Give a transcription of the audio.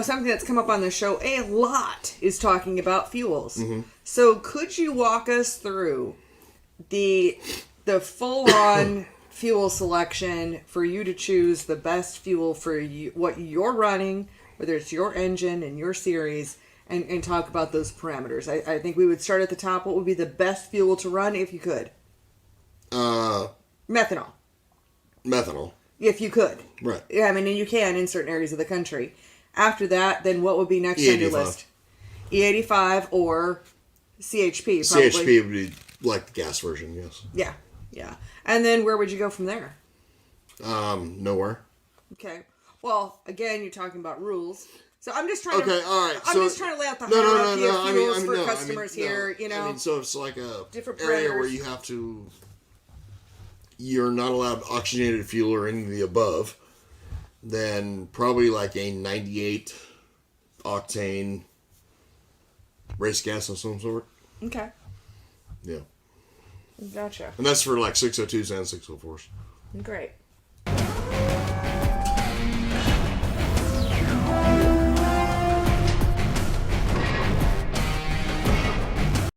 Something that's come up on the show a lot is talking about fuels. Mm-hmm. So could you walk us through the full-on fuel selection for you to choose the best fuel for you, what you're running, whether it's your engine and your series, and talk about those parameters? I think we would start at the top. What would be the best fuel to run if you could? Methanol. Methanol. If you could. Right. Yeah, I mean, and you can in certain areas of the country. After that, then what would be next on your list? E85 or CHP, probably. CHP would be like the gas version, yes. Yeah, yeah. And then where would you go from there? Nowhere. Okay. Well, again, you're talking about rules. So I'm just trying to... Okay, all right. I'm just trying to lay out the hierarchy of fuels for customers here, you know. I mean, so it's like a different area parameters. where you have to... You're not allowed oxygenated fuel or any of the above. Then probably like a 98 octane race gas of some sort. Okay. Yeah. Gotcha. And that's for like 602s and 604s. Great.